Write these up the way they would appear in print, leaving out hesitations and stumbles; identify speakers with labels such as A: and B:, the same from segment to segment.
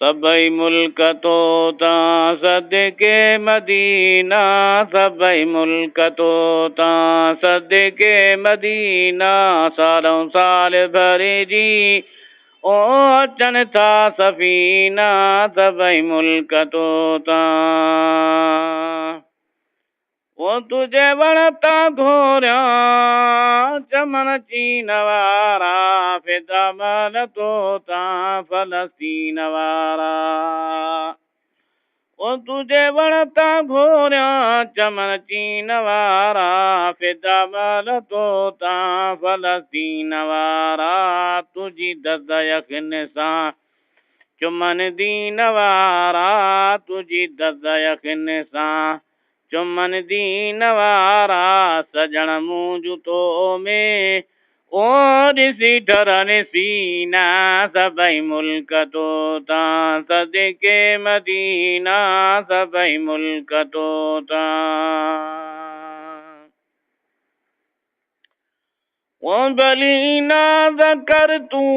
A: सभई मुल्क तोता सदके मदीना, सभई मुल्क तोता सदके मदीना, सालों साल भरिजी ओ अचनि था सफ़ीना, सभई मुल्क तोता। वो तुझे वणता घोरिया चमन चीन वारा, फिदा मन तोता फलस्तीन वारा। वो तुझे वणता घोरिया चमन चीन वारा, फिदा मन तोता फलस्तीन वारा। तुझी दद यखिन सां चुमन दीन वारा, तुझी दद यखिन सां चुमन दीन वारा। सजण मूंझ तो में ओ ॾिसी ठरन सीना, सभई मुल्क तोता सदके मदीना, सभई मुल्क तोता। ओ भली नाज़ कर तूं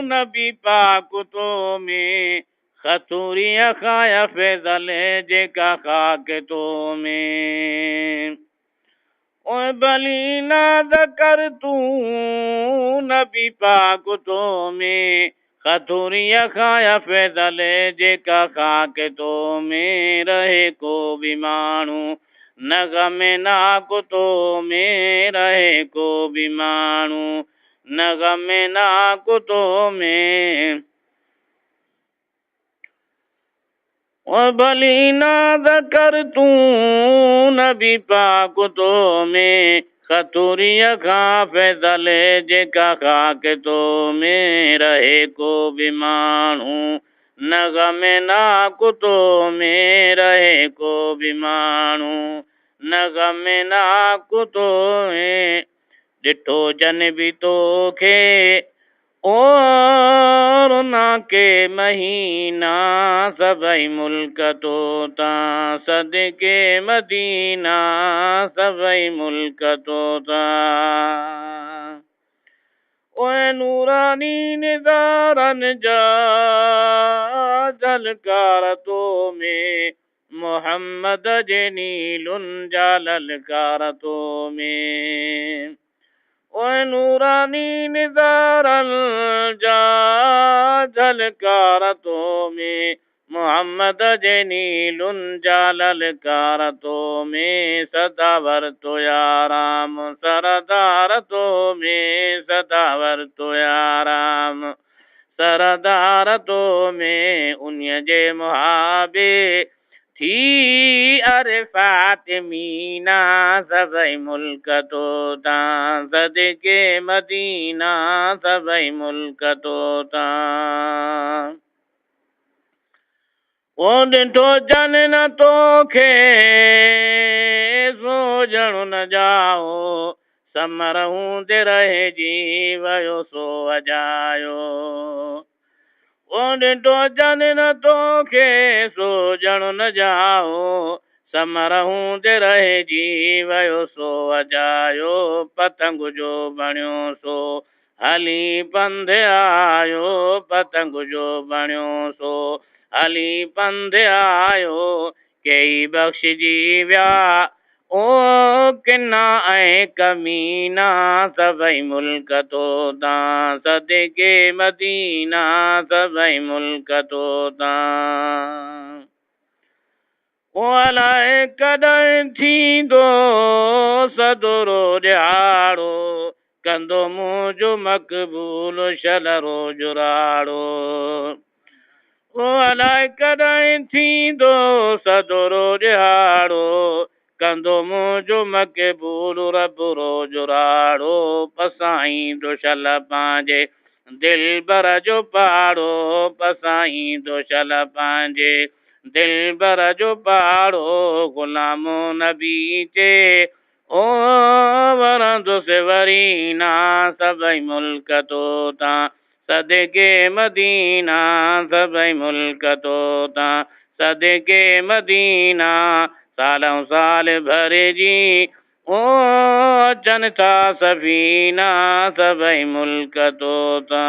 A: नबी पाक तो में, खतूरी खाया फैज़ल जेका खाक तो में। ओ भली नाज़ कर तूं नबी पाक तो में, खतूरी खाया फैज़ल जेका खाक तो में। रहे को भी माण्हू नगम नाक तो में, रहे को भी माण्हू नगम नाक तो में। ओ भली नाज़ कर तूं नबी पाक तो में, खतूरी खां फैज़ल जेका खाक तो में। रहे को भी माण्हू नगम नाक तो में, रहे को भी माण्हू नगम नाक तो में। ॾिठो जन बि तोखे और नाके महीना, सभई मुल्क तोता सदके मदीना, सभई मुल्क तोता। ओए नूरानी निज़ारन जा झलकार तो में, मोहम्मद जे नीलुन जा ललकार तो में। ओए नूरानी निज़ारन जा झलकार तो में, मोहम्मद जे नीलुन जा ललकार तो में। सदावर तो याराम सरदार तो में, सदावर तो याराम सरदार तो में। उन्हीअ जे मुहाबे थी अरे फातिमीना, सभई मुल्क तोता सदके मदीना, सभई मुल्क तोता। ओ ॾिठो जन न तोखे सोजणु न जाओ, समर हूंदे रहिजी वियो सो अजायो। ओ ॾिठो जन न तोखे सोजणु न जाओ, समर हूंदे रहिजी वियो सो अजायो। पतंग जो बणियो सो हली पंध आयो, पतंग जो बणियो सो हली पंध आयो। कई बख़्शिजी विया ओ किना ऐं कमीना, सभई मुल्क तोता सदके मदीना, सभई मुल्क तोता। ओ अलाए कॾहिं थींदो सदरो ॾियारो, कंदो मुंहिंजो मक़बूल शलरो जुराड़ो। ओ अलाए कॾहिं थींदो सदरो ॾियारो, कंदो मुंहिंजो मक़बूल रबरो जुराड़ो। पसाईंदो शल पंहिंजे दिलबर जो पाड़ो, पसाईंदो शल पंहिंजे दिलबर जो पाड़ो। ग़ुलामो नबी जे ओ वरंदुसि वरीना, सभई मुल्क तोता सदके मदीना, सभई मुल्क तोता सदके मदीना। सालों साल भरिजी ओ अचनि था सफ़ीना, सभई मुल्क तोता।